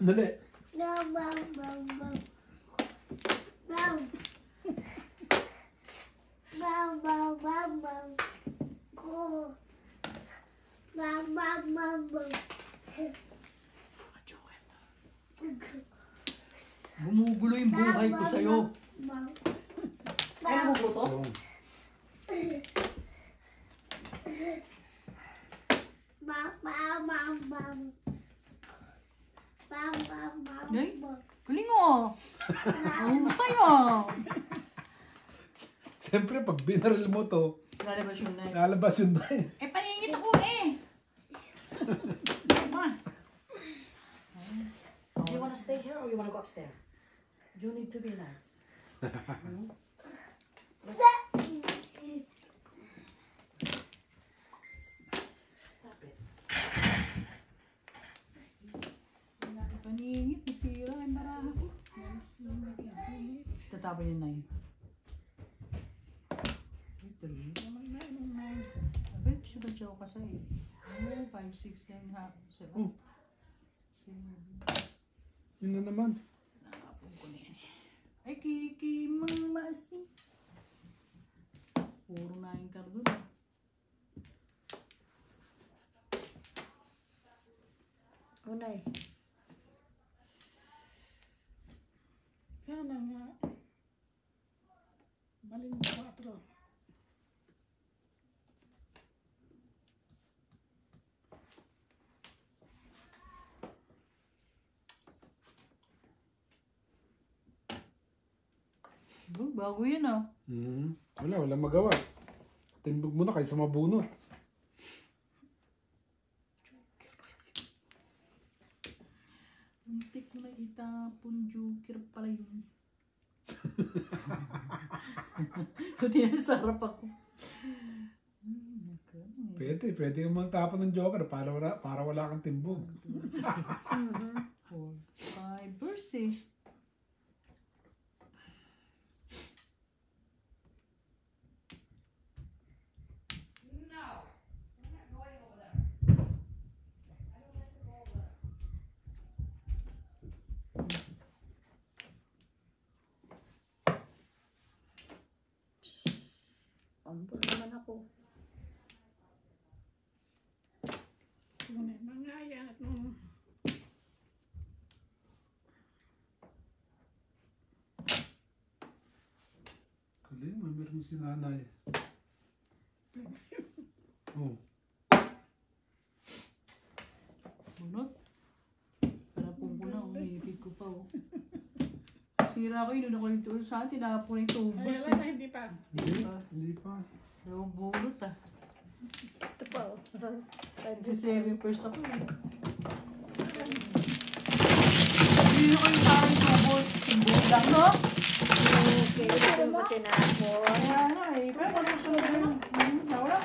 Dali. Gumugulo yung buhay ko sa'yo. Ay, nagugulo to? Ay, galing mo. Ang sayo. Siyempre, pag binaril mo to, Lalabas yun na. lalabas yun na eh. Eh, paningit ako eh. Mas. Do you want to stay here or you want to go upstairs? You need to be nice. Stop it. Paningit, masira ang baraha ko. Tatapon yun na yun. Abit, siya ba siya ako kasi? 5, 6, 9, ha? Oh. Yun na naman. Nakapon ko na yan. Ay, kiki, mga maasi. Puro na yung kardo na. Unay. Sana nga. Maling 4. Bago yun ah. Wala magawa. Timbog mo na kaysa mabunot. Muntik mo na itapon, joker pala yun. Buti na sarap ako. Pwede kang magtapon ng joker para wala kang timbog. 4, 5 verse eh. Ambor naman ako. Unay, mga ayat mo. Galing, meron mo si nanay. Oh. Bunot. Palapong ko na, umipid ko pa oh. Sira ko yun, ako nito sa atin, tinapon yung tubos Ay, wala, eh. hindi pa. Hindi pa. Pero bunot ah. Ito pa oh. 7 first ako eh. Hindi ko yung parang tubos. Tubos lang no? Okay, ito mo tinapon. Kaya nga eh. Pero masusunod na yun. Nawala.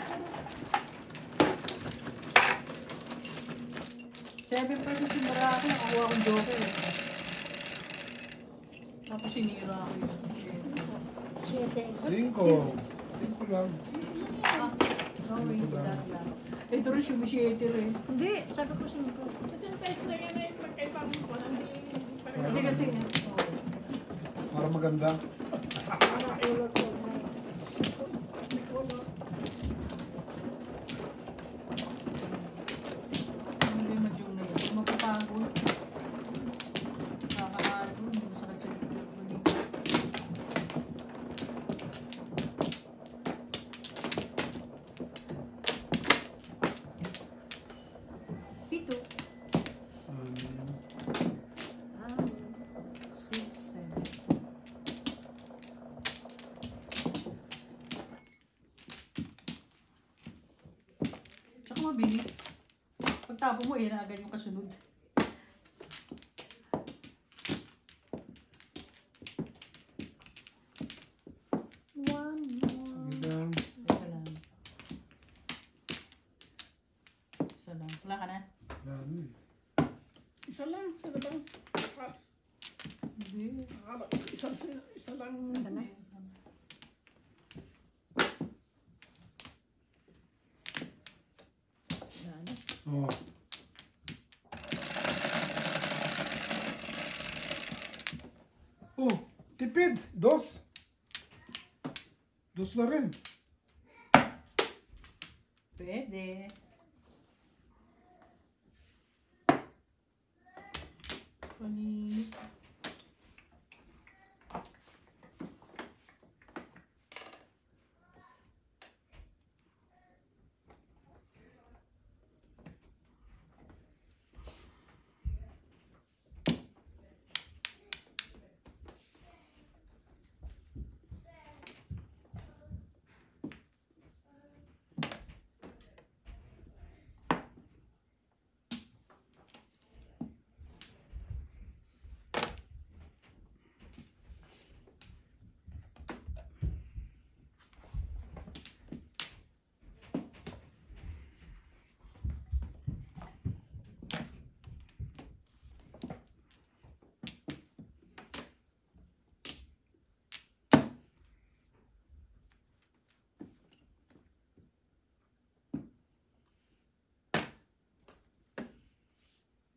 7 first yung marami. Nakakuha akong joker eh. Tapos sinira ko yun. 5 lang. Sorry, lang. Ito rin sumishiter eh. Hindi, sabi ko sa mga. Ito yung test na yan ay magkaibang ko. Hindi kasi nga. Para maganda. Para ulot ko. May ulot. Hindi yung madyong na yun. Magpapagod. Nakakahalo. Hindi masakit yung pagpapagod. Pito. 6, 7. Tsaka mabilis. Pagtapo mo, yan agad yung kasunod. One more. Magandang. Teka lang. Isa lang. Wala ka na? Ano eh. Isa lang, sa labang. Hindi. Isa lang. Ano na? Oh. Tipid. Dos. Dos na rin. Pwede. Paninit.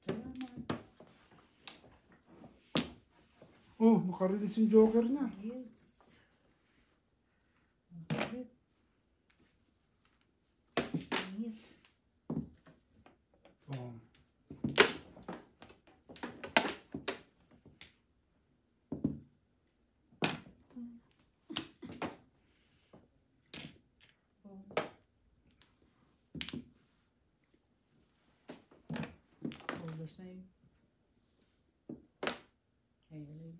Salamat. Oh, nakarelease yung joker niya. Yes. Bakit? Init. Oh. All the same. Ayun.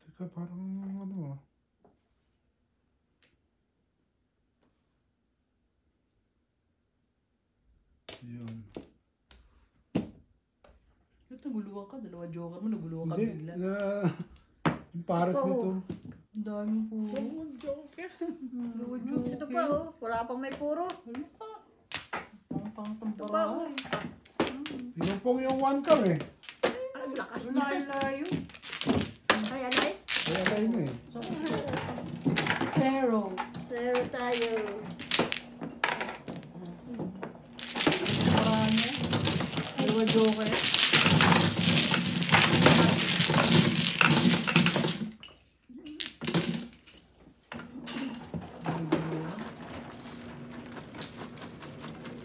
Teka, parang ano ah. Yun. Ba't naguluhan ka? Dalawa joker mo, naguluhan ka Hindi. bigla. Yung pares Ito, nito. Ang dami po. Yung joker. Dalawa Ito joker. pa oh. Wala pang may puro. Ano pa? Pang Ito pa oh. bahay. Yung pong yung one car eh. Ang lakas Ang na. layo. Ay, alay. Kaya tayo na eh. Zero. Zero tayo. Marami. Dalawa joker.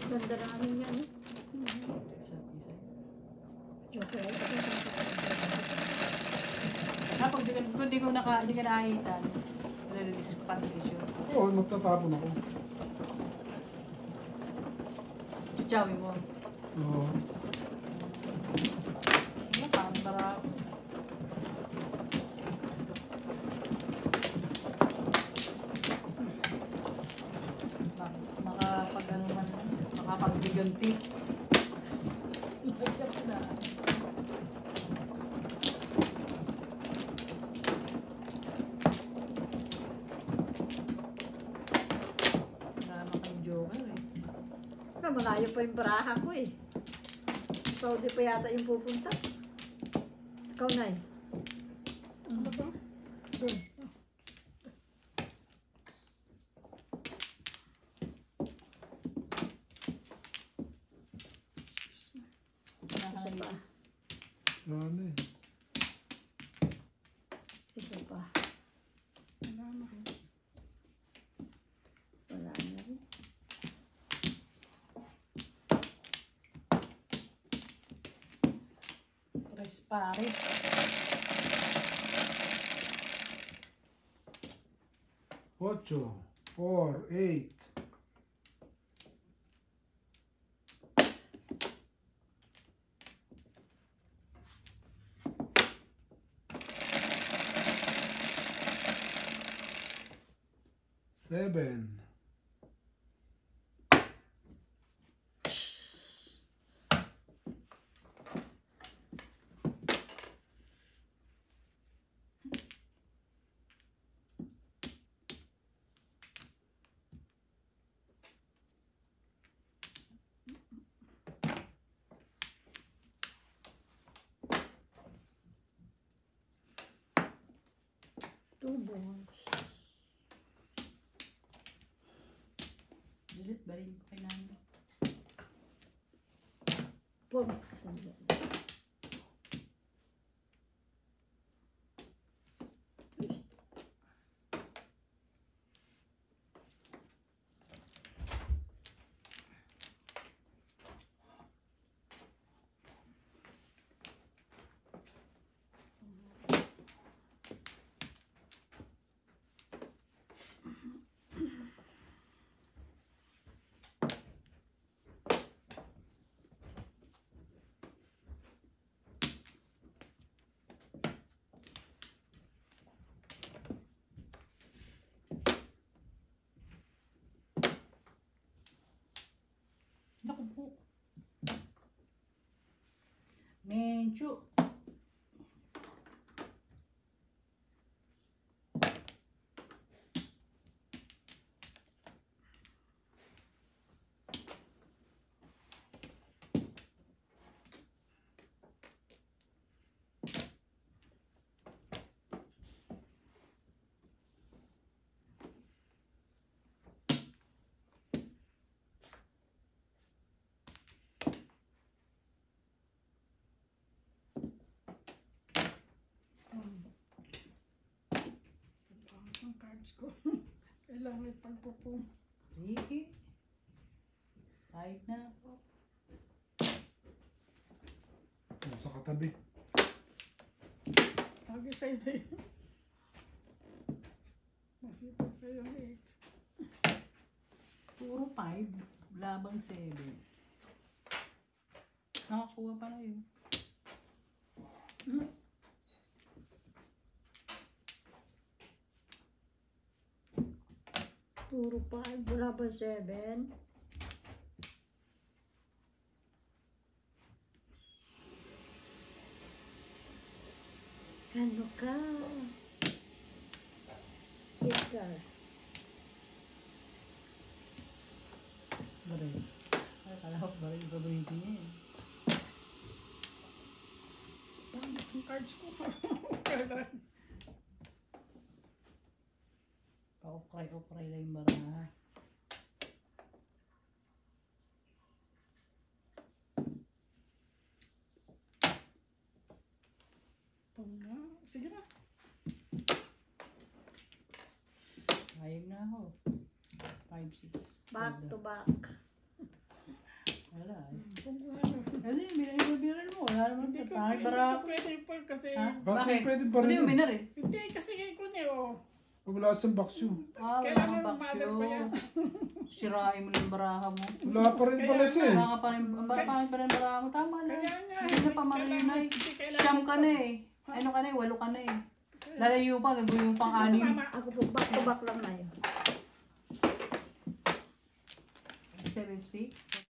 Ganda namin yan. Isa. Joker. Pag di ka nakakita, release pa-release yun. Oo, magtatapon ako. Chichawin mo. Oo. Ano pa? Ang barap. Makapag ano man, makapagbiganti. Lagyan na. Wala naman kayong joker eh. Malayo pa yung baraha ko eh. Saudi pa yata yung pupunta. Ikaw na eh. Ano ba? Doon. Isa pa. Ano eh. Isa pa. Wala na rin. Wala na rin. Tres pares. Ocho. 4, 8. Seven. Two balls. Balik pa kay namin. Pum. Naku po. Mencho. Ang cards ko. Kailangan ipagpupong. Sige. Kahit na ako. Sa katabi. Lagi sa'yo na yun. Masipag sa'yo ang 8. Puro 5. Labang 7. Nakakuha pala yun. Puro 5. Wala ba 7? Ano ka? Ikaw. Baril. Akala ko baril gagawin niya eh. Ang cards ko. Kailangan. Pa-ukray-ukray lang yung baraha. Sige na. Ayun na ako. 5, 6. Back to back. Wala eh. Kung ano. Hindi, binil mo. Wala naman Hindi ito. ko Pangit bara ako. pwede po kasi. Ha? Bakit pwede ba Hindi rin mo yun? binar eh. Hindi kasi ko niya oh. Wala sa box yun. Ah, wala Kailangan kang mother pa yan. baksyo. Sirain mo yung baraha mo. Wala pa rin pala siya eh. Wala ka pa rin, pangit pa rin yung baraha mo. Tama na. Kaya nga. Hindi na pa marinay. Siyam ka na eh. Ano ka na eh, 8 ka na eh. Lalayo pa, gagawin mo pang 6. Ako po back to back lang na yun. 70.